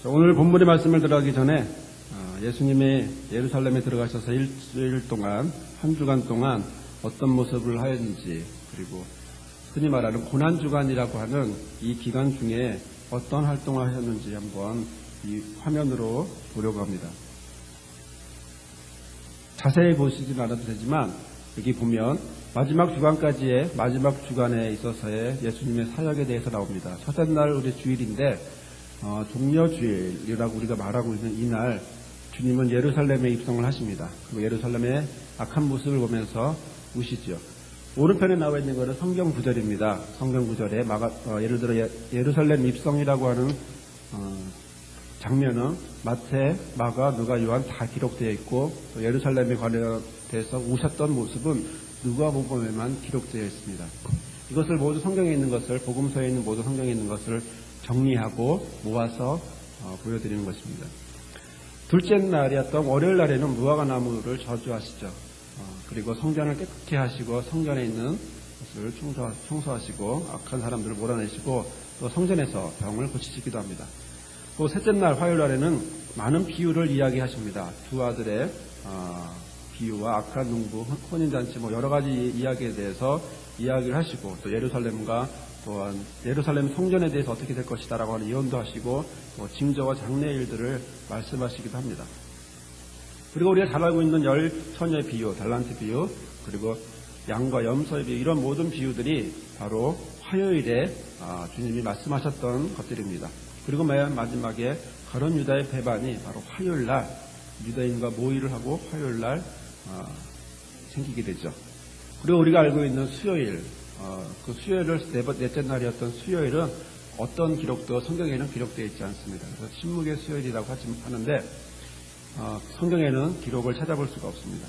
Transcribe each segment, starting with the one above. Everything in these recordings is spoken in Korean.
오늘 본문의 말씀을 들어가기 전에 예수님이 예루살렘에 들어가셔서 일주일 동안, 한 주간 동안 어떤 모습을 하였는지, 그리고 흔히 말하는 고난주간이라고 하는 이 기간 중에 어떤 활동을 하셨는지 한번 이 화면으로 보려고 합니다. 자세히 보시진 않아도 되지만 여기 보면 마지막 주간까지의 마지막 주간에 있어서의 예수님의 사역에 대해서 나옵니다. 첫째 날 우리 주일인데 종려주일이라고 우리가 말하고 있는 이날 주님은 예루살렘에 입성을 하십니다. 그리고 예루살렘의 악한 모습을 보면서 우시죠. 오른편에 나와 있는 것은 성경 구절입니다. 성경 구절에 예를 들어 예루살렘 입성이라고 하는 장면은 마태, 마가, 누가, 요한 다 기록되어 있고 예루살렘에 관련돼서 오셨던 모습은 누가복음에만 기록되어 있습니다. 이것을 모두 성경에 있는 것을, 복음서에 있는 모두 성경에 있는 것을 정리하고 모아서 보여드리는 것입니다. 둘째 날이었던 월요일 날에는 무화과나무를 저주하시죠. 그리고 성전을 깨끗게 하시고 성전에 있는 것을 청소하시고 악한 사람들을 몰아내시고 또 성전에서 병을 고치시기도 합니다. 또 셋째 날 화요일 날에는 많은 비유를 이야기하십니다. 두 아들의 비유와 악한 농부, 혼인잔치 여러 가지 이야기에 대해서 이야기를 하시고 또 예루살렘과 또한 예루살렘 성전에 대해서 어떻게 될 것이다라고 하는 예언도 하시고 징조와 장래의 일들을 말씀하시기도 합니다. 그리고 우리가 잘 알고 있는 열 처녀의 비유, 달란트 비유, 그리고 양과 염소의 비유, 이런 모든 비유들이 바로 화요일에 주님이 말씀하셨던 것들입니다. 그리고 맨 마지막에 가룟 유다의 배반이 바로 화요일날 유다인과 모의를 하고 화요일날 생기게 되죠. 그리고 우리가 알고 있는 수요일, 그 수요일을 넷째 날이었던 수요일은 어떤 기록도 성경에는 기록되어 있지 않습니다. 그래서 신묵의 수요일이라고 하는데 성경에는 기록을 찾아볼 수가 없습니다.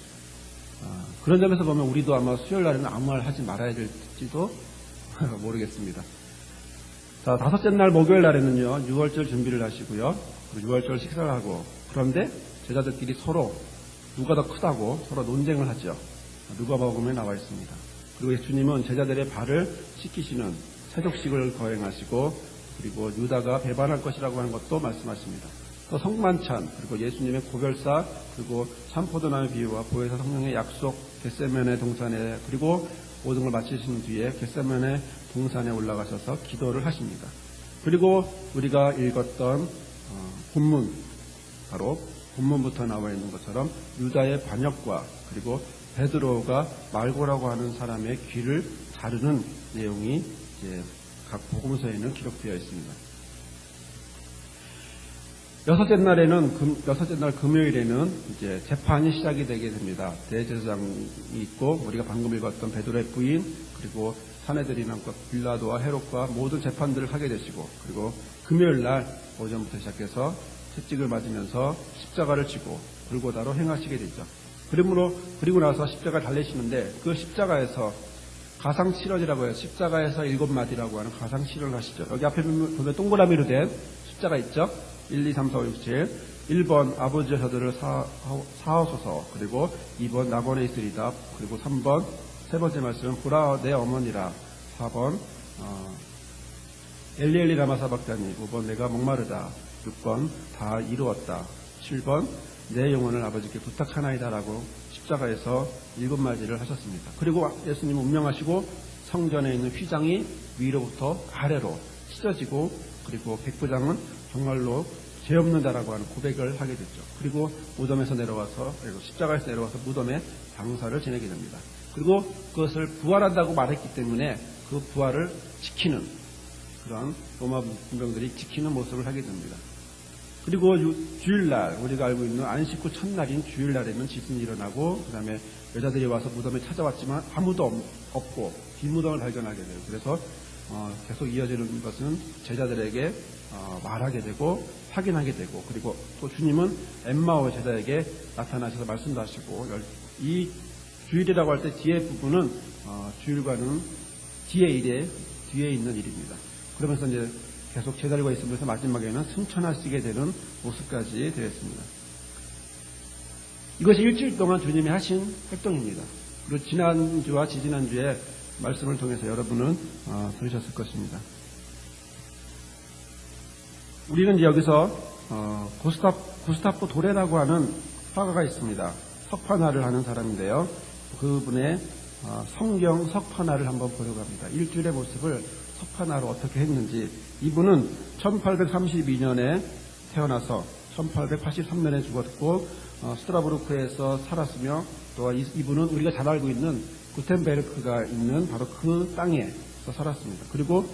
그런 점에서 보면 우리도 아마 수요일 날에는 아무 말 하지 말아야 될지도 모르겠습니다. 자, 다섯째 날 목요일 날에는요, 유월절 준비를 하시고요, 유월절 식사를 하고, 그런데 제자들끼리 서로 누가 더 크다고 서로 논쟁을 하죠. 누가복음에 나와 있습니다. 그리고 예수님은 제자들의 발을 씻기시는 세족식을 거행하시고, 그리고 유다가 배반할 것이라고 하는 것도 말씀하십니다. 또 성만찬, 그리고 예수님의 고별사, 그리고 참포도나무 비유와 보혜사 성령의 약속, 겟세마네 동산에, 그리고 모든 걸 마치신 뒤에 겟세마네 동산에 올라가셔서 기도를 하십니다. 그리고 우리가 읽었던 본문, 바로 본문부터 나와 있는 것처럼 유다의 반역과 그리고 베드로가 말고라고 하는 사람의 귀를 자르는 내용이 이제 각 복음서에는 기록되어 있습니다. 여섯째 날 금요일에는 이제 재판이 시작이 되게 됩니다. 대제사장이 있고 우리가 방금 읽었던 베드로의 부인, 그리고 사내들이남과 빌라도와 헤롯과 모든 재판들을 하게 되시고, 그리고 금요일 날 오전부터 시작해서 채찍을 맞으면서 십자가를 지고 불고다로 행하시게 되죠. 그리고 나서 십자가를 달리시는데 그 십자가에서 가상칠언이라고 해요. 십자가에서 7마디라고 하는 가상칠언을 하시죠. 여기 앞에 보면 동그라미로 된 십자가 있죠. 1, 2, 3, 4, 5, 6, 7. 1번 아버지의 저들을 사하소서. 그리고 2번 낙원에 있으리다. 그리고 3번 세 번째 말씀은 보라 내 어머니라. 4번 엘리엘리 라마 사박다니. 5번 내가 목마르다. 6번 다 이루었다. 7번 내 영혼을 아버지께 부탁하나이다 라고 십자가에서 7마디를 하셨습니다. 그리고 예수님은 운명하시고 성전에 있는 휘장이 위로부터 아래로 찢어지고, 그리고 백부장은 정말로 죄 없는다라고 하는 고백을 하게 됐죠. 그리고 무덤에서 내려와서, 그리고 십자가에서 내려와서 무덤에 장사를 지내게 됩니다. 그리고 그것을 부활한다고 말했기 때문에 그 부활을 지키는 그런 로마 군병들이 지키는 모습을 하게 됩니다. 그리고 주일날, 우리가 알고 있는 안식 후 첫날인 주일날에는 지진이 일어나고, 그 다음에 여자들이 와서 무덤에 찾아왔지만 아무도 없고 빈무덤을 발견하게 돼요. 그래서 계속 이어지는 것은 제자들에게 말하게 되고 확인하게 되고, 그리고 또 주님은 엠마오 제자에게 나타나셔서 말씀도 하시고, 이 주일이라고 할 때 뒤에 부분은 주일과는 뒤에 있는 일입니다. 그러면서 이제 계속 제자들과 있으면서 마지막에는 승천하시게 되는 모습까지 되었습니다. 이것이 일주일 동안 주님이 하신 활동입니다. 그리고 지난주와 지지난주에 말씀을 통해서 여러분은 들으셨을 것입니다. 우리는 여기서 구스타프 도레라고 하는 화가가 있습니다. 석판화를 하는 사람인데요. 그분의 성경 석판화를 한번 보려고 합니다. 일주일의 모습을 석판화로 어떻게 했는지. 이분은 1832년에 태어나서 1883년에 죽었고 스트라스부르크에서 살았으며, 또 이분은 우리가 잘 알고 있는 구텐베르크가 있는 바로 그 땅에서 살았습니다. 그리고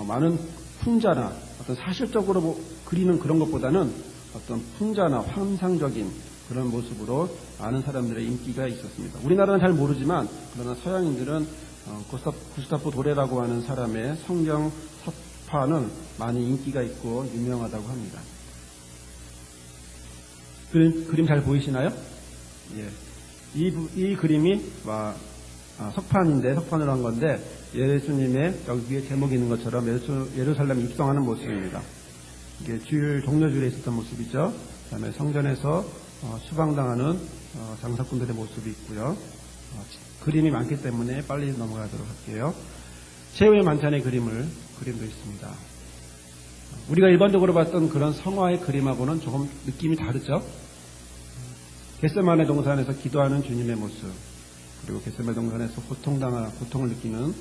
많은 풍자나 어떤 사실적으로 그리는 그런 것보다는 어떤 풍자나 환상적인 그런 모습으로 많은 사람들의 인기가 있었습니다. 우리나라는 잘 모르지만 그러나 서양인들은 구스타프 도레라고 하는 사람의 성경 석판은 많이 인기가 있고 유명하다고 합니다. 그림 잘 보이시나요? 예. 이 그림이 석판인데, 석판으로 한 건데, 예수님의 여기 위에 제목이 있는 것처럼 예루살렘 입성하는 모습입니다. 이게 종려주일에 있었던 모습이죠. 그 다음에 성전에서 수방당하는 장사꾼들의 모습이 있고요. 그림이 많기 때문에 빨리 넘어가도록 할게요. 최후의 만찬의 그림도 있습니다. 우리가 일반적으로 봤던 그런 성화의 그림하고는 조금 느낌이 다르죠. 겟세마네 동산에서 기도하는 주님의 모습, 그리고 겟세마네 동산에서 고통을 느끼는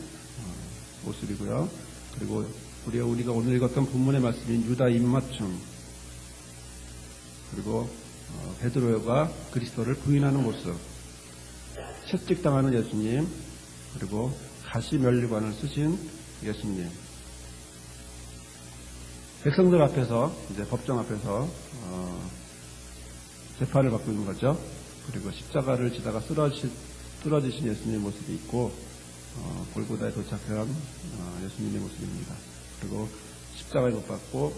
모습이고요. 그리고 우리가 오늘 읽었던 본문의 말씀인 유다 입맞춤, 그리고 베드로가 그리스도를 부인하는 모습, 채찍당하는 예수님, 그리고 가시면류관을 쓰신 예수님, 백성들 앞에서, 이제 법정 앞에서 재판을 받고 있는 거죠. 그리고 십자가를 지다가 쓰러지신 예수님의 모습이 있고, 골고다에 도착한 예수님의 모습입니다. 그리고 십자가에 못 박고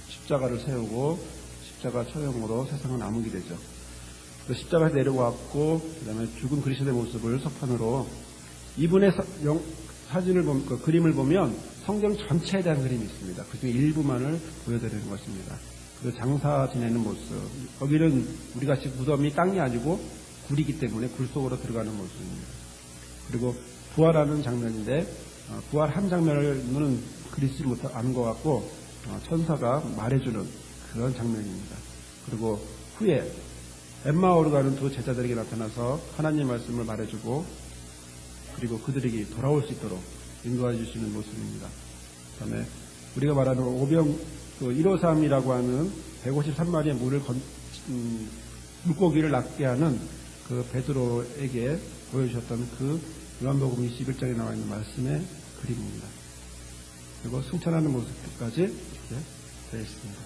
십자가를 세우고 십자가 처형으로 세상은 암흑이 되죠. 그 십자가에서 내려왔고, 그 다음에 죽은 그리스도의 모습을 석판으로, 이분의 그 그림을 보면 성경 전체에 대한 그림이 있습니다. 그 중에 일부만을 보여드리는 것입니다. 그리고 장사 지내는 모습, 거기는 우리가 지금 무덤이 땅이 아니고 굴이기 때문에 굴 속으로 들어가는 모습입니다. 그리고 부활하는 장면인데, 부활한 장면을 눈은 그리지 않은 것 같고 천사가 말해주는 그런 장면입니다. 그리고 후에 엠마오로 가는 두 제자들에게 나타나서 하나님의 말씀을 말해주고, 그리고 그들에게 돌아올 수 있도록 인도해 주시는 모습입니다. 그 다음에 우리가 말하는 153이라고 하는 153마리의 물고기를 낚게 하는 그 베드로에게 보여주셨던 그 요한복음 21장에 나와 있는 말씀의 그림입니다. 그리고 승천하는 모습까지 이렇게 되어 있습니다.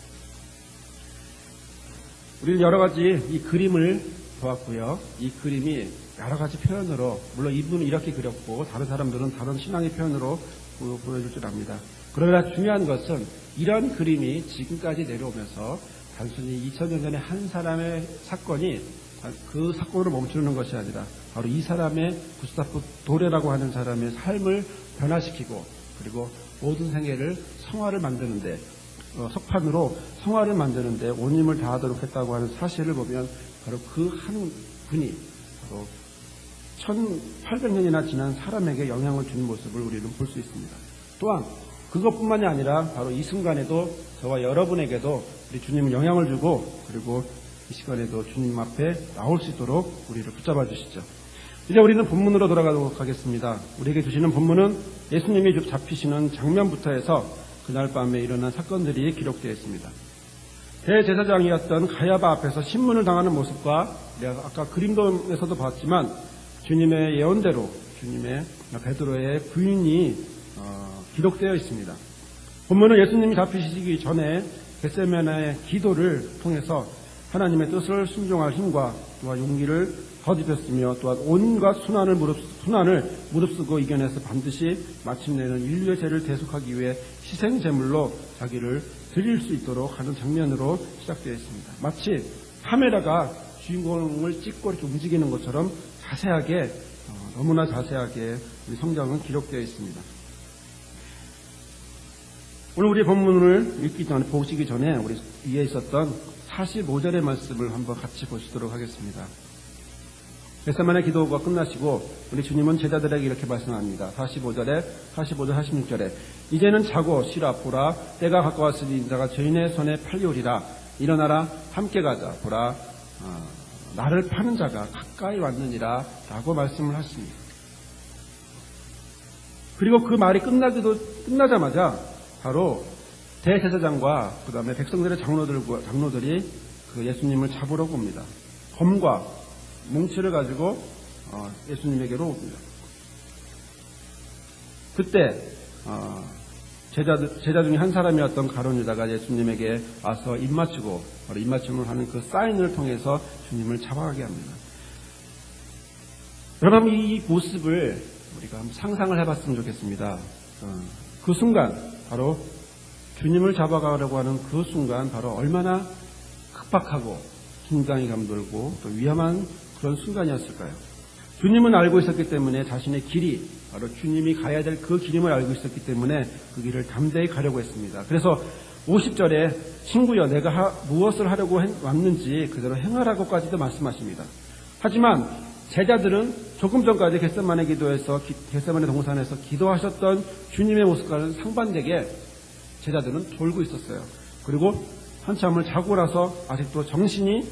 우리는 여러 가지 이 그림을 보았고요. 이 그림이 여러 가지 표현으로, 물론 이분은 이렇게 그렸고 다른 사람들은 다른 신앙의 표현으로 보여줄 줄 압니다. 그러나 중요한 것은 이런 그림이 지금까지 내려오면서 단순히 2000년 전에 한 사람의 사건이 그 사건으로 멈추는 것이 아니라 바로 이 사람의 구스타프 도레라고 하는 사람의 삶을 변화시키고, 그리고 모든 생애를 성화를 만드는데, 석판으로 성화를 만드는데 온 힘을 다하도록 했다고 하는 사실을 보면 바로 그 한 분이 바로 1800년이나 지난 사람에게 영향을 주는 모습을 우리는 볼 수 있습니다. 또한 그것뿐만이 아니라 바로 이 순간에도 저와 여러분에게도 우리 주님은 영향을 주고, 그리고 이 시간에도 주님 앞에 나올 수 있도록 우리를 붙잡아 주시죠. 이제 우리는 본문으로 돌아가도록 하겠습니다. 우리에게 주시는 본문은 예수님이 잡히시는 장면부터 해서 그날 밤에 일어난 사건들이 기록되어 있습니다. 대제사장이었던 가야바 앞에서 신문을 당하는 모습과, 내가 아까 그림dom에서도 봤지만 주님의 예언대로 주님의 베드로의 부인이 기록되어 있습니다. 본문은 예수님이 잡히시기 전에 겟세마네의 기도를 통해서 하나님의 뜻을 순종할 힘과 또한 용기를 거듭했으며, 또한 온갖 순환을 무릅쓰고 이겨내서 반드시 마침내는 인류의 죄를 대속하기 위해 희생 제물로 자기를 드릴 수 있도록 하는 장면으로 시작되어 있습니다. 마치 카메라가 주인공을 찍고 이렇게 움직이는 것처럼 자세하게, 너무나 자세하게 우리 성경은 기록되어 있습니다. 오늘 우리 본문을 보시기 전에 우리 위에 있었던 45절의 말씀을 한번 같이 보시도록 하겠습니다. 겟세마네 기도가 끝나시고 우리 주님은 제자들에게 이렇게 말씀합니다. 45절, 46절에 이제는 자고 쉬라. 보라 때가 가까웠으니 인자가 죄인의 손에 팔리오리라. 일어나라 함께 가자. 보라 나를 파는 자가 가까이 왔느니라 라고 말씀을 하십니다. 그리고 그 말이 끝나자마자 바로 대제사장과 그 다음에 백성들의 장로들이 그 예수님을 잡으려고 옵니다. 검과 뭉치를 가지고 예수님에게로 옵니다. 그때 제자 중에 한 사람이었던 가룟 유다가 예수님에게 와서 입맞춤을 하는 그 사인을 통해서 주님을 잡아가게 합니다. 여러분 이 모습을 우리가 한번 상상을 해봤으면 좋겠습니다. 그 순간 바로 주님을 잡아가려고 하는 그 순간 바로 얼마나 급박하고 긴장이 감돌고 또 위험한 그런 순간이었을까요? 주님은 알고 있었기 때문에 자신의 길이 바로 주님이 가야 될 그 길임을 알고 있었기 때문에 그 길을 담대히 가려고 했습니다. 그래서 50절에 친구여 내가 무엇을 하려고 왔는지 그대로 행하라고까지도 말씀하십니다. 하지만 제자들은 조금 전까지 겟세마네 동산에서 기도하셨던 주님의 모습과는 상반되게 제자들은 졸고 있었어요. 그리고 한참을 자고 나서 아직도 정신이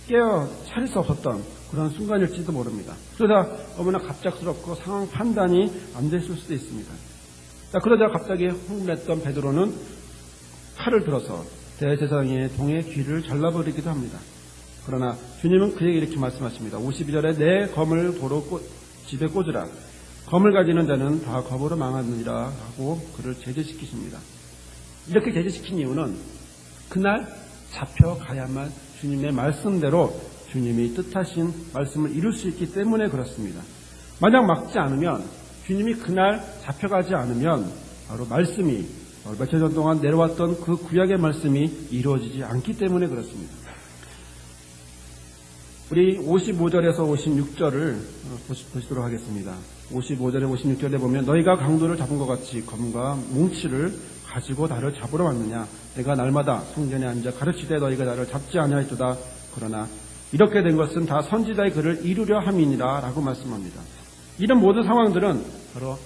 깨어 차릴 수 없었던 그런 순간일지도 모릅니다. 그러다 너무나 갑작스럽고 상황 판단이 안 됐을 수도 있습니다. 그러자 갑자기 흥분했던 베드로는 칼을 들어서 대제사장의 동의 귀를 잘라버리기도 합니다. 그러나 주님은 그에게 이렇게 말씀하십니다. 52절에 내 검을 도로 집에 꽂으라. 검을 가지는 자는 다 검으로 망하느니라 하고 그를 제재시키십니다. 이렇게 제재시킨 이유는 그날 잡혀가야만 주님의 말씀대로 주님이 뜻하신 말씀을 이룰 수 있기 때문에 그렇습니다. 만약 막지 않으면 주님이 그날 잡혀가지 않으면 바로 말씀이 며칠 전 동안 내려왔던 그 구약의 말씀이 이루어지지 않기 때문에 그렇습니다. 우리 55절에서 56절을 보시도록 하겠습니다. 55절에 56절에 보면 너희가 강도를 잡은 것 같이 검과 뭉치를 가지고 나를 잡으러 왔느냐. 내가 날마다 성전에 앉아 가르치되 너희가 나를 잡지 아니하였도다. 그러나 이렇게 된 것은 다 선지자의 글을 이루려 함이니라 라고 말씀합니다. 이런 모든 상황들은 바로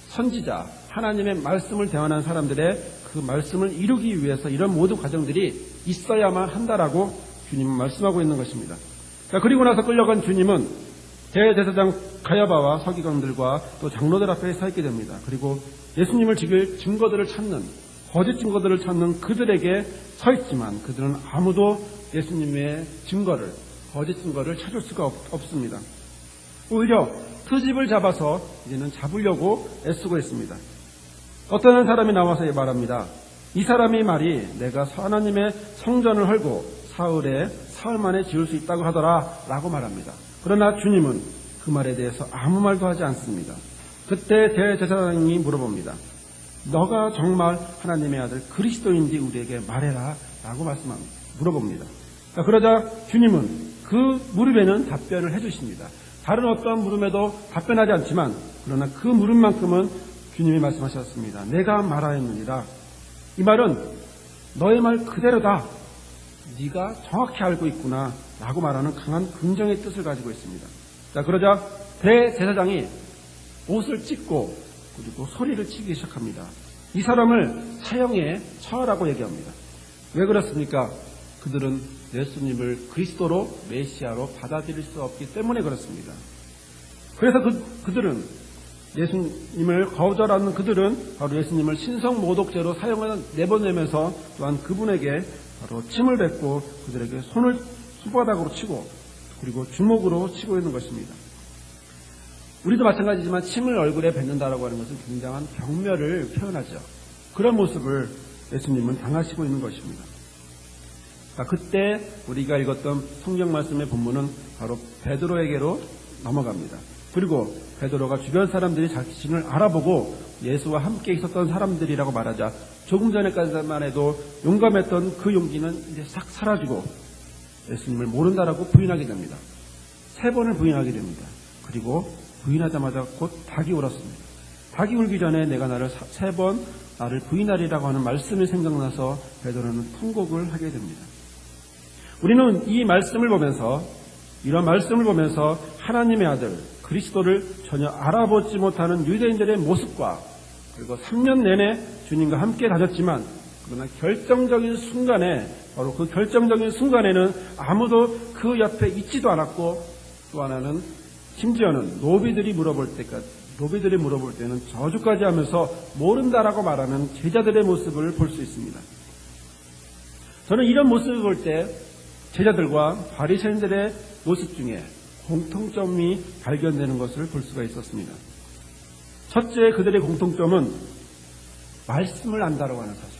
선지자 하나님의 말씀을 대언한 사람들의 그 말씀을 이루기 위해서 이런 모든 과정들이 있어야만 한다라고 주님은 말씀하고 있는 것입니다. 그리고 나서 끌려간 주님은 대제사장 가야바와 서기관들과 또 장로들 앞에 서 있게 됩니다. 그리고 예수님을 죽일 증거들을 찾는 거짓 증거들을 찾는 그들에게 서 있지만 그들은 아무도 예수님의 증거를 거짓 증거를 찾을 수가 없습니다. 오히려 트집을 잡아서 이제는 잡으려고 애쓰고 있습니다. 어떤 한 사람이 나와서 말합니다. 이 사람이 말이 내가 하나님의 성전을 헐고 사흘 만에 지을 수 있다고 하더라 라고 말합니다. 그러나 주님은 그 말에 대해서 아무 말도 하지 않습니다. 그때 대제사장이 물어봅니다. 너가 정말 하나님의 아들 그리스도인지 우리에게 말해라 라고 물어봅니다. 그러자 주님은 그 물음에는 답변을 해주십니다. 다른 어떤 물음에도 답변하지 않지만 그러나 그 물음만큼은 주님이 말씀하셨습니다. 내가 말하였느니라. 이 말은 너의 말 그대로다. 네가 정확히 알고 있구나 라고 말하는 강한 긍정의 뜻을 가지고 있습니다. 그러자 대제사장이 옷을 찢고 그리고 소리를 치기 시작합니다. 이 사람을 사형에 처하라고 얘기합니다. 왜 그렇습니까? 그들은 예수님을 그리스도로 메시아로 받아들일 수 없기 때문에 그렇습니다. 그래서 그들은 예수님을 거절하는 그들은 바로 예수님을 신성모독죄로 사형을 내보내면서 또한 그분에게 바로 침을 뱉고 그들에게 손바닥으로 치고 그리고 주먹으로 치고 있는 것입니다. 우리도 마찬가지지만 침을 얼굴에 뱉는다라고 하는 것은 굉장한 경멸을 표현하죠. 그런 모습을 예수님은 당하시고 있는 것입니다. 그때 우리가 읽었던 성경 말씀의 본문은 바로 베드로에게로 넘어갑니다. 그리고 베드로가 주변 사람들이 자신을 알아보고 예수와 함께 있었던 사람들이라고 말하자 조금 전에까지만 해도 용감했던 그 용기는 이제 싹 사라지고 예수님을 모른다라고 부인하게 됩니다. 3번을 부인하게 됩니다. 그리고 부인하자마자 곧 닭이 울었습니다. 닭이 울기 전에 내가 나를 3번 나를 부인하리라고 하는 말씀이 생각나서 베드로는 통곡을 하게 됩니다. 우리는 이 말씀을 보면서 이런 말씀을 보면서 하나님의 아들 그리스도를 전혀 알아보지 못하는 유대인들의 모습과 그리고 3년 내내 주님과 함께 다녔지만 그러나 결정적인 순간에 바로 그 결정적인 순간에는 아무도 그 옆에 있지도 않았고 또 하나는 심지어는 노비들이 물어볼 때는 저주까지 하면서 모른다라고 말하는 제자들의 모습을 볼 수 있습니다. 저는 이런 모습을 볼 때 제자들과 바리새인들의 모습 중에 공통점이 발견되는 것을 볼 수가 있었습니다. 첫째, 그들의 공통점은 말씀을 안다라고 하는 사실.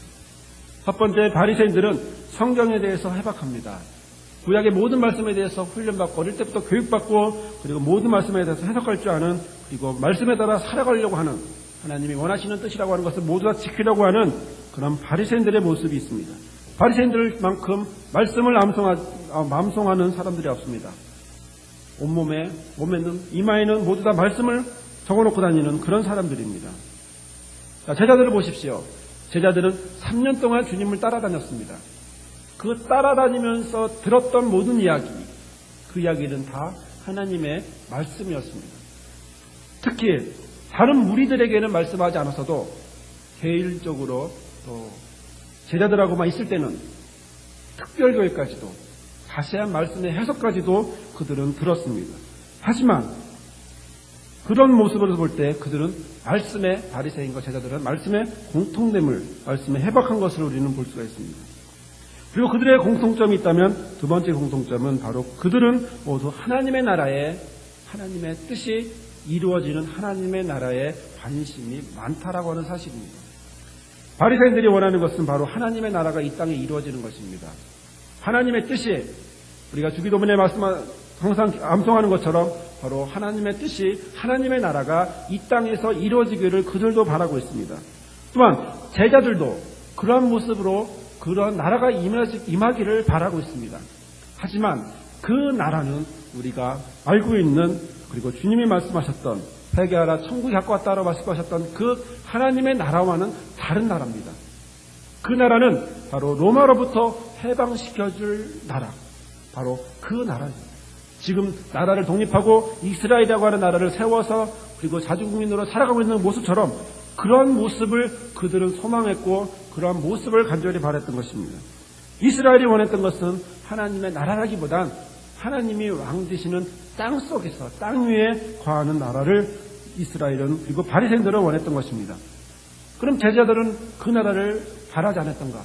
첫 번째, 바리새인들은 성경에 대해서 해박합니다. 구약의 모든 말씀에 대해서 훈련받고 어릴 때부터 교육받고 그리고 모든 말씀에 대해서 해석할 줄 아는 그리고 말씀에 따라 살아가려고 하는 하나님이 원하시는 뜻이라고 하는 것을 모두 다 지키려고 하는 그런 바리새인들의 모습이 있습니다. 바리새인들만큼 말씀을 암송하는 사람들이 없습니다. 몸에는 이마에는 모두 다 말씀을 적어놓고 다니는 그런 사람들입니다. 자, 제자들을 보십시오. 제자들은 3년 동안 주님을 따라다녔습니다. 그 따라다니면서 들었던 모든 이야기, 그 이야기는 다 하나님의 말씀이었습니다. 특히 다른 무리들에게는 말씀하지 않았어도 개인적으로 또 제자들하고만 있을 때는 특별교회까지도 자세한 말씀의 해석까지도 그들은 들었습니다. 하지만 그런 모습으로 볼 때 그들은 말씀의 바리새인과 제자들은 말씀의 공통됨을 말씀에 해박한 것을 우리는 볼 수가 있습니다. 그리고 그들의 공통점이 있다면 두 번째 공통점은 바로 그들은 모두 하나님의 나라에 하나님의 뜻이 이루어지는 하나님의 나라에 관심이 많다라고 하는 사실입니다. 바리새인들이 원하는 것은 바로 하나님의 나라가 이 땅에 이루어지는 것입니다. 하나님의 뜻이 우리가 주기도문에 항상 암송하는 것처럼 바로 하나님의 뜻이 하나님의 나라가 이 땅에서 이루어지기를 그들도 바라고 있습니다. 또한 제자들도 그러한 모습으로 그런 나라가 임하기를 바라고 있습니다. 하지만 그 나라는 우리가 알고 있는 그리고 주님이 말씀하셨던 회개하라 천국이 가까웠다라고 말씀하셨던 그 하나님의 나라와는 다른 나라입니다. 그 나라는 바로 로마로부터 해방시켜줄 나라, 바로 그 나라입니다. 지금 나라를 독립하고 이스라엘이라고 하는 나라를 세워서 그리고 자주국민으로 살아가고 있는 모습처럼 그런 모습을 그들은 소망했고 그런 모습을 간절히 바랬던 것입니다. 이스라엘이 원했던 것은 하나님의 나라라기보단 하나님이 왕 되시는 땅 속에서 땅 위에 거하는 나라를 이스라엘은 그리고 바리새인들은 원했던 것입니다. 그럼 제자들은 그 나라를 바라지 않았던가?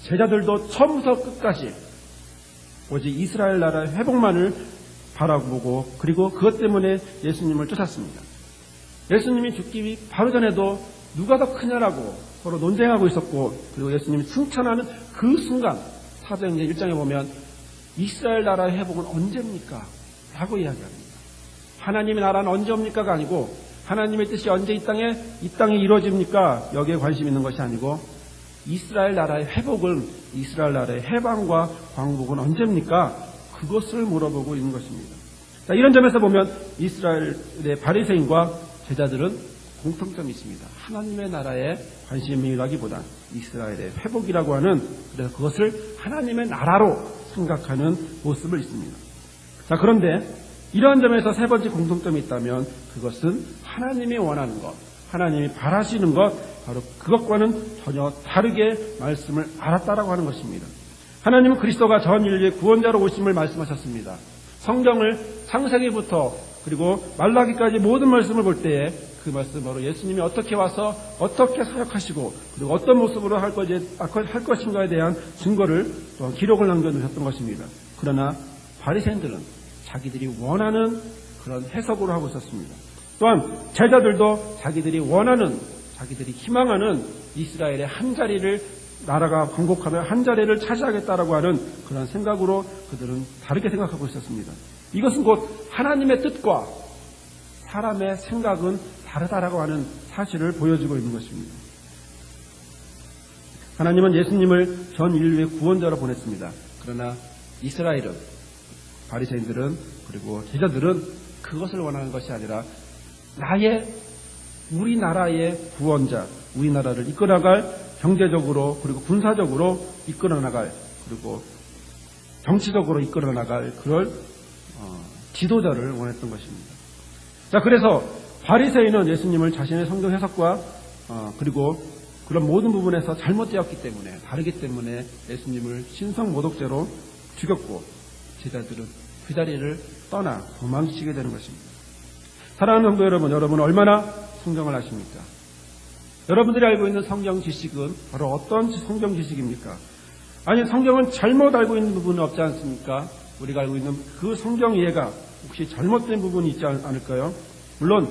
제자들도 처음부터 끝까지 오직 이스라엘 나라의 회복만을 바라보고 그리고 그것 때문에 예수님을 쫓았습니다. 예수님이 죽기 바로 전에도 누가 더 크냐라고 서로 논쟁하고 있었고 그리고 예수님이 칭찬하는 그 순간 사도행전 1장에 보면 이스라엘 나라의 회복은 언제입니까? 라고 이야기합니다. 하나님의 나라는 언제 옵니까가 아니고 하나님의 뜻이 언제 이 땅에 이루어집니까? 여기에 관심 있는 것이 아니고 이스라엘 나라의 회복은 이스라엘 나라의 해방과 광복은 언제입니까? 그것을 물어보고 있는 것입니다. 자, 이런 점에서 보면 이스라엘의 바리새인과 제자들은 공통점이 있습니다. 하나님의 나라에 관심이라기보다 이스라엘의 회복이라고 하는 그래서 그것을 하나님의 나라로 생각하는 모습을 있습니다. 자, 그런데 이러한 점에서 세 번째 공통점이 있다면 그것은 하나님이 원하는 것, 하나님이 바라시는 것, 바로 그것과는 전혀 다르게 말씀을 알았다라고 하는 것입니다. 하나님은 그리스도가 전 인류의 구원자로 오심을 말씀하셨습니다. 성경을 창세기부터 그리고 말라기까지 모든 말씀을 볼 때에 그 말씀 바로 예수님이 어떻게 와서 어떻게 사역하시고 그리고 어떤 모습으로 할 것인가에 대한 증거를 또한 기록을 남겨두셨던 것입니다. 그러나 바리새인들은 자기들이 원하는 그런 해석으로 하고 있었습니다. 또한 제자들도 자기들이 원하는 자기들이 희망하는 이스라엘의 한 자리를 나라가 광복하며 한 자리를 차지하겠다라고 하는 그런 생각으로 그들은 다르게 생각하고 있었습니다. 이것은 곧 하나님의 뜻과 사람의 생각은 다르다라고 하는 사실을 보여주고 있는 것입니다. 하나님은 예수님을 전 인류의 구원자로 보냈습니다. 그러나 이스라엘은 바리새인들은 그리고 제자들은 그것을 원하는 것이 아니라 우리나라의 구원자, 우리나라를 이끌어갈 경제적으로 그리고 군사적으로 이끌어나갈 그리고 정치적으로 이끌어나갈 그럴 지도자를 원했던 것입니다. 자, 그래서 바리새인은 예수님을 자신의 성경 해석과 그리고 그런 모든 부분에서 잘못되었기 때문에, 다르기 때문에 예수님을 신성모독죄로 죽였고, 제자들은 그 자리를 떠나 도망치게 되는 것입니다. 사랑하는 성도 여러분, 여러분은 얼마나 성경을 아십니까? 여러분들이 알고 있는 성경 지식은 바로 어떤 성경 지식입니까? 아니, 성경은 잘못 알고 있는 부분은 없지 않습니까? 우리가 알고 있는 그 성경 이해가 혹시 잘못된 부분이 있지 않을까요? 물론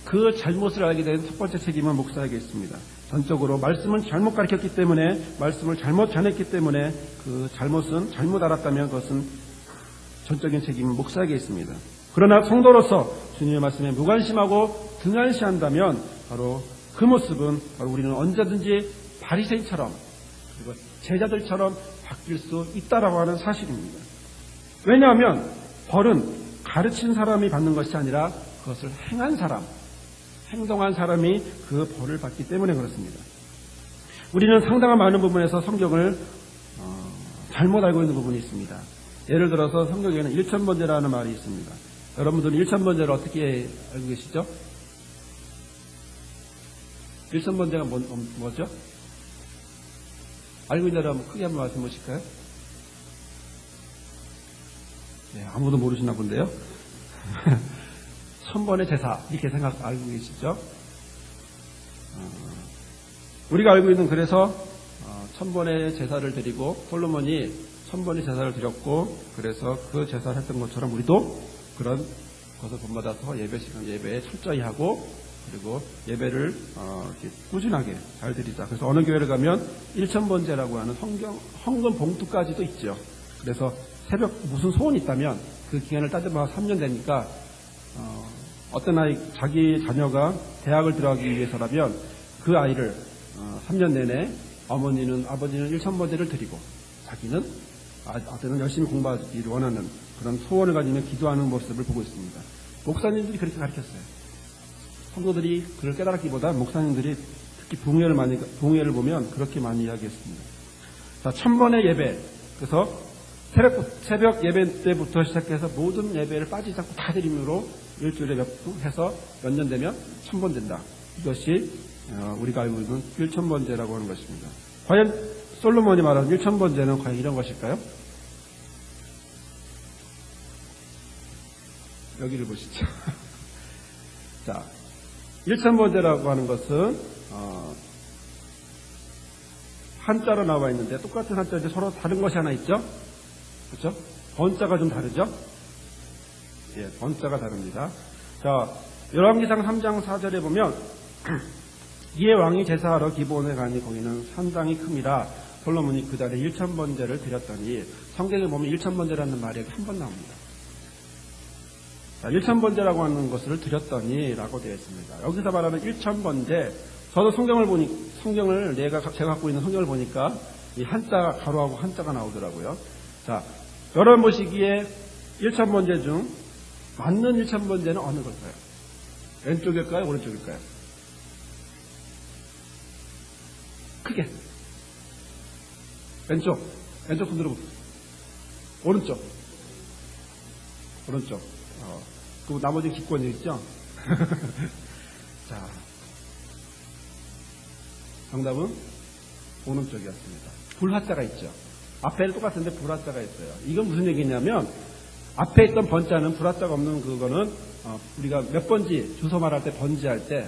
그 잘못을 알게 된 첫 번째 책임은 목사에게 있습니다. 전적으로 말씀을 잘못 가르쳤기 때문에, 말씀을 잘못 전했기 때문에 그 잘못은, 잘못 알았다면 그것은 전적인 책임은 목사에게 있습니다. 그러나 성도로서 주님의 말씀에 무관심하고 등한시한다면 바로 그 모습은 바로 우리는 언제든지 바리새인처럼 그리고 제자들처럼 바뀔 수 있다라고 하는 사실입니다. 왜냐하면 벌은 가르친 사람이 받는 것이 아니라 그것을 행한 사람, 행동한 사람이 그 벌을 받기 때문에 그렇습니다. 우리는 상당한 많은 부분에서 성경을 잘못 알고 있는 부분이 있습니다. 예를 들어서 성경에는 일천번제라는 말이 있습니다. 여러분들은 일천번제를 어떻게 알고 계시죠? 일천번제가 뭐죠? 알고 있는 사람 크게 한번 말씀해 보실까요? 네, 아무도 모르시나 본데요. 천번의 제사, 이렇게 알고 계시죠? 우리가 알고 있는, 그래서 천번의 제사를 드리고 솔로몬이 천번의 제사를 드렸고, 그래서 그 제사를 했던 것처럼 우리도 그런 것을 본받아서 예배에 철저히 하고, 그리고 예배를 이렇게 꾸준하게 잘 드리자. 그래서 어느 교회를 가면 일천번제라고 하는 헌금 봉투까지도 있죠. 그래서 새벽 무슨 소원이 있다면 그 기간을 따져봐 3년 되니까 어떤 아이, 자기 자녀가 대학을 들어가기 위해서라면 그 아이를 3년 내내 아버지는 일천번제를 드리고 자기는 아들은 열심히 공부하기를 원하는 그런 소원을 가지며 기도하는 모습을 보고 있습니다. 목사님들이 그렇게 가르쳤어요. 성도들이 그걸 깨달았기보다 목사님들이 특히 동해를 보면 그렇게 많이 이야기했습니다. 자, 천번의 예배. 그래서 새벽 예배 때부터 시작해서 모든 예배를 빠지지 않고 다 드림으로 일주일에 몇 번 해서 몇 년 되면 천번 된다. 이것이 우리가 알고 있는 일천번제라고 하는 것입니다. 과연 솔로몬이 말하는 일천번제는 과연 이런 것일까요? 여기를 보시죠. 자, 일천번제라고 하는 것은 한자로 나와 있는데 똑같은 한자인데 서로 다른 것이 하나 있죠? 그렇죠? 번자가 좀 다르죠? 예, 번자가 다릅니다. 자, 열왕기상 3장 4절에 보면 이에 왕이 제사하러 기브온에 가니 거기는 산당이 큼이라 솔로몬이 그 자리에 일천번제를 드렸더니, 성경에 보면 일천번제라는 말이 한 번 나옵니다. 자, 일천번제라고 하는 것을 드렸더니 라고 되어 있습니다. 여기서 말하는 일천번제, 저도 성경을 제가 갖고 있는 성경을 보니까 이 한자 가로하고 한자가 나오더라고요. 자, 여러분 보시기에 일천번제 중 맞는 일천번제는 어느 걸까요? 왼쪽일까요? 오른쪽일까요? 크게. 왼쪽 손 들어보세요. 오른쪽. 그리고 나머지 기권이 있죠? 자, 정답은 오른쪽이었습니다. 불화자가 있죠. 앞에는 똑같은데 불화자가 있어요. 이건 무슨 얘기냐면 앞에 있던 번자는 불화자가 없는 그거는 우리가 몇 번지 주소 말할 때 번지할 때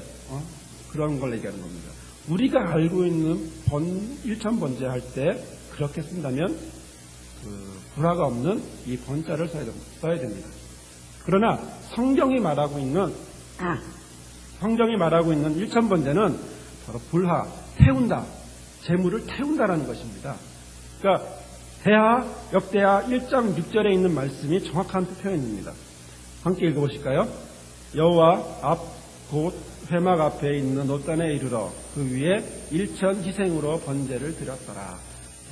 그런 걸 얘기하는 겁니다. 우리가 알고 있는 일천번제 할 때 그렇게 쓴다면 그 불화가 없는 이 번자를 써야 됩니다. 그러나 성경이 말하고 있는 일천번제는 바로 불화, 태운다, 재물을 태운다라는 것입니다. 그러니까 역대하 1장 6절에 있는 말씀이 정확한 표현입니다. 함께 읽어보실까요? 여호와 앞 곧 회막 앞에 있는 놋단에 이르러 그 위에 일천 희생으로 번제를 드렸더라.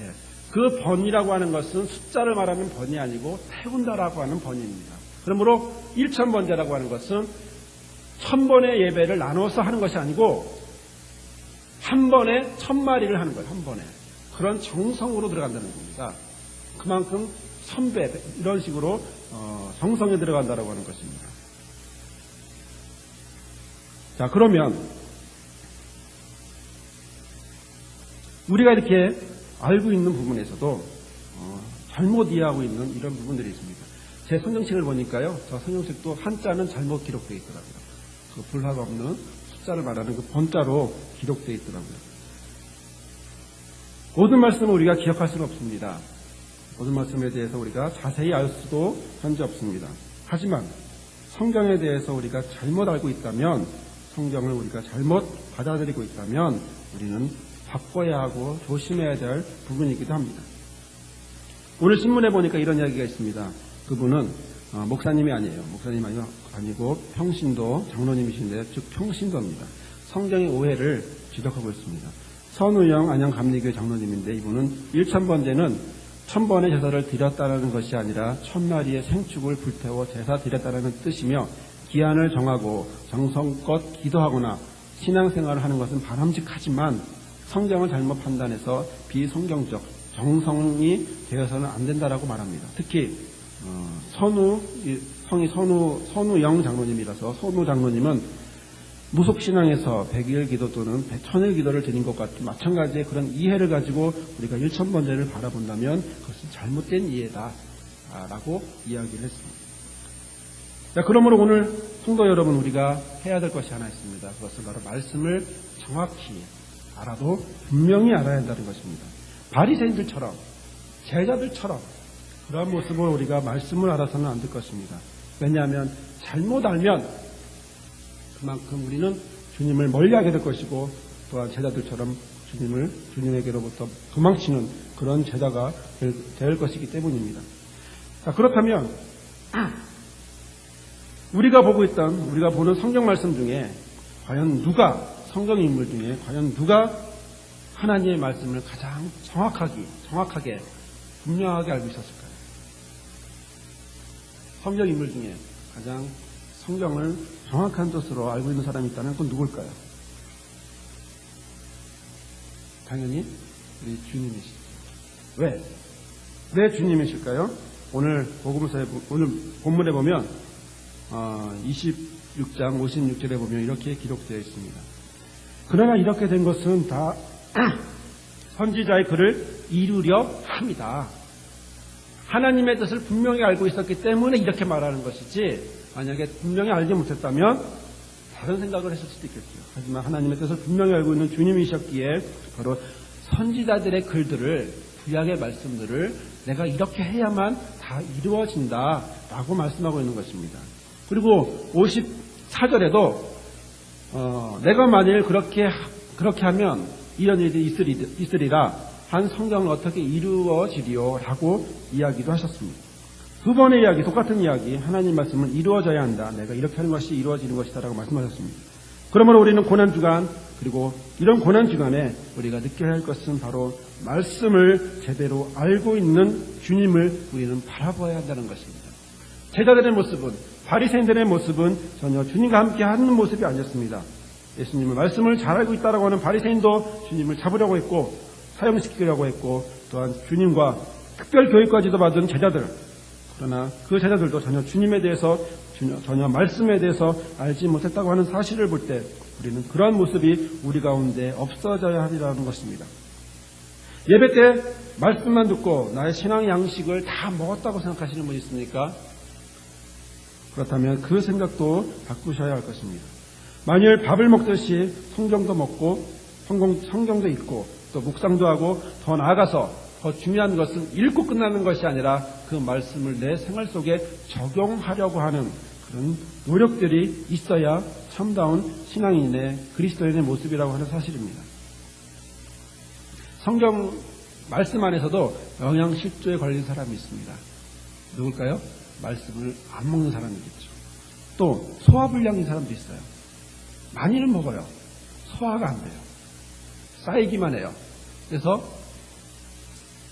예. 그 번이라고 하는 것은 숫자를 말하는 번이 아니고 태운다라고 하는 번입니다. 그러므로 일천번제라고 하는 것은 1000번의 예배를 나눠서 하는 것이 아니고 한 번에 1000마리를 하는 거예요. 한 번에. 그런 정성으로 들어간다는 겁니다. 그만큼 선배 이런 식으로 정성에 들어간다라고 하는 것입니다. 자, 그러면 우리가 이렇게 알고 있는 부분에서도 잘못 이해하고 있는 이런 부분들이 있습니다. 제 성경책을 보니까요, 저 성경책도 한자는 잘못 기록되어 있더라고요. 그 불화가 없는 숫자를 말하는 그 번자로 기록되어 있더라고요. 모든 말씀을 우리가 기억할 수는 없습니다. 모든 말씀에 대해서 우리가 자세히 알 수도 현재 없습니다. 하지만 성경에 대해서 우리가 잘못 알고 있다면, 성경을 우리가 잘못 받아들이고 있다면 우리는 바꿔야 하고 조심해야 될 부분이기도 합니다. 오늘 신문에 보니까 이런 이야기가 있습니다. 그분은 목사님이 아니에요. 목사님이 아니고 평신도 장로님이신데, 즉 평신도입니다. 성경의 오해를 지적하고 있습니다. 선우영 안양감리교회 장로님인데, 이분은 1000번제는 1000번의 제사를 드렸다는 것이 아니라 1000마리의 생축을 불태워 제사 드렸다는 뜻이며, 기한을 정하고 정성껏 기도하거나 신앙생활을 하는 것은 바람직하지만 성경을 잘못 판단해서 비성경적 정성이 되어서는 안 된다라고 말합니다. 특히 성이 선우영 장로님이라서, 선우 장로님은 무속신앙에서 100일 기도 또는 1000일 기도를 드린 것 같은 마찬가지의 그런 이해를 가지고 우리가 1000번제를 바라본다면 그것은 잘못된 이해다라고 이야기를 했습니다. 자, 그러므로 오늘 성도 여러분, 우리가 해야 될 것이 하나 있습니다. 그것은 바로 말씀을 정확히 알아도 분명히 알아야 한다는 것입니다. 바리새인들처럼, 제자들처럼 그런 모습으로 우리가 말씀을 알아서는 안 될 것입니다. 왜냐하면 잘못 알면 그만큼 우리는 주님을 멀리하게 될 것이고, 또한 제자들처럼 주님에게로부터 도망치는 그런 제자가 될 것이기 때문입니다. 자, 그렇다면 우리가 보는 성경 말씀 중에 과연 누가, 성경 인물 중에 과연 누가 하나님의 말씀을 가장 정확하게 분명하게 알고 있었을까요? 성경 인물 중에 가장 성경을 정확한 뜻으로 알고 있는 사람이 있다면 그건 누굴까요? 당연히 우리 주님이시죠. 왜 주님이실까요? 오늘 본문에 보면 26장 56절에 보면 이렇게 기록되어 있습니다. 그러나 이렇게 된 것은 다 선지자의 글을 이루려 합니다. 하나님의 뜻을 분명히 알고 있었기 때문에 이렇게 말하는 것이지, 만약에 분명히 알지 못했다면 다른 생각을 했을 수도 있겠죠. 하지만 하나님의 뜻을 분명히 알고 있는 주님이셨기에 바로 선지자들의 글들을, 구약의 말씀들을 내가 이렇게 해야만 다 이루어진다라고 말씀하고 있는 것입니다. 그리고 54절에도 내가 만일 그렇게 하면 이런 일이 있으리라 한 성경은 어떻게 이루어지리요? 라고 이야기도 하셨습니다. 두 번의 이야기, 똑같은 이야기, 하나님 말씀은 이루어져야 한다. 내가 이렇게 하는 것이 이루어지는 것이다 라고 말씀하셨습니다. 그러므로 우리는 고난주간, 그리고 이런 고난주간에 우리가 느껴야 할 것은 바로 말씀을 제대로 알고 있는 주님을 우리는 바라봐야 한다는 것입니다. 제자들의 모습은, 바리새인들의 모습은 전혀 주님과 함께 하는 모습이 아니었습니다. 예수님은 말씀을 잘 알고 있다라고 하는 바리새인도 주님을 잡으려고 했고 사형시키려고 했고, 또한 주님과 특별 교육까지도 받은 제자들, 그러나 그 제자들도 전혀 주님에 대해서, 전혀 말씀에 대해서 알지 못했다고 하는 사실을 볼 때 우리는 그러한 모습이 우리 가운데 없어져야 하리라는 것입니다. 예배 때 말씀만 듣고 나의 신앙 양식을 다 먹었다고 생각하시는 분 있습니까? 그렇다면 그 생각도 바꾸셔야 할 것입니다. 만일 밥을 먹듯이 성경도 먹고 성경도 읽고 또 묵상도 하고, 더 나아가서 더 중요한 것은 읽고 끝나는 것이 아니라 그 말씀을 내 생활 속에 적용하려고 하는 그런 노력들이 있어야 참다운 신앙인의, 그리스도인의 모습이라고 하는 사실입니다. 성경 말씀 안에서도 영양실조에 걸린 사람이 있습니다. 누굴까요? 말씀을 안 먹는 사람이겠죠. 또 소화불량인 사람도 있어요. 많이는 먹어요. 소화가 안 돼요. 쌓이기만 해요. 그래서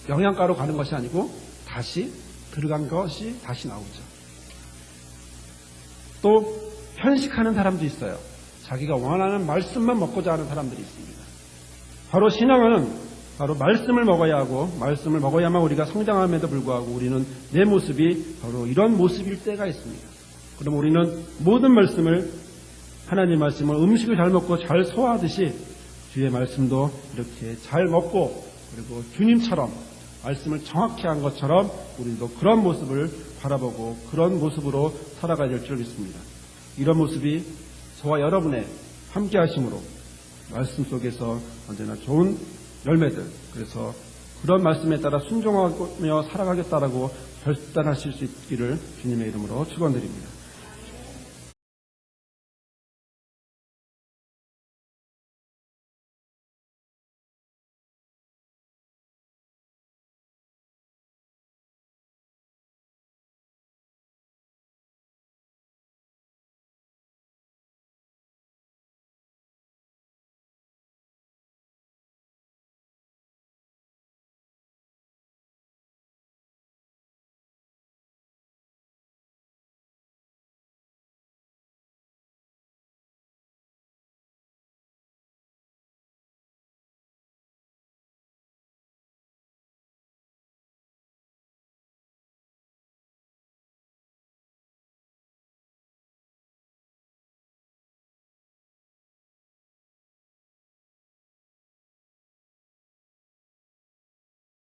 영양가로 가는 것이 아니고 다시 들어간 것이 다시 나오죠. 또 편식하는 사람도 있어요. 자기가 원하는 말씀만 먹고자 하는 사람들이 있습니다. 바로 신앙은 바로 말씀을 먹어야 하고 말씀을 먹어야만 우리가 성장함에도 불구하고 우리는 내 모습이 바로 이런 모습일 때가 있습니다. 그럼 우리는 모든 말씀을 하나님 말씀을 음식을 잘 먹고 잘 소화하듯이 주의 말씀도 이렇게 잘 먹고 그리고 주님처럼 말씀을 정확히 한 것처럼 우리도 그런 모습을 바라보고 그런 모습으로 살아가야 될 줄 믿습니다. 이런 모습이 저와 여러분의 함께 하심으로 말씀 속에서 언제나 좋은 열매들, 그래서 그런 말씀에 따라 순종하며 살아가겠다라고 결단하실 수 있기를 주님의 이름으로 축원드립니다.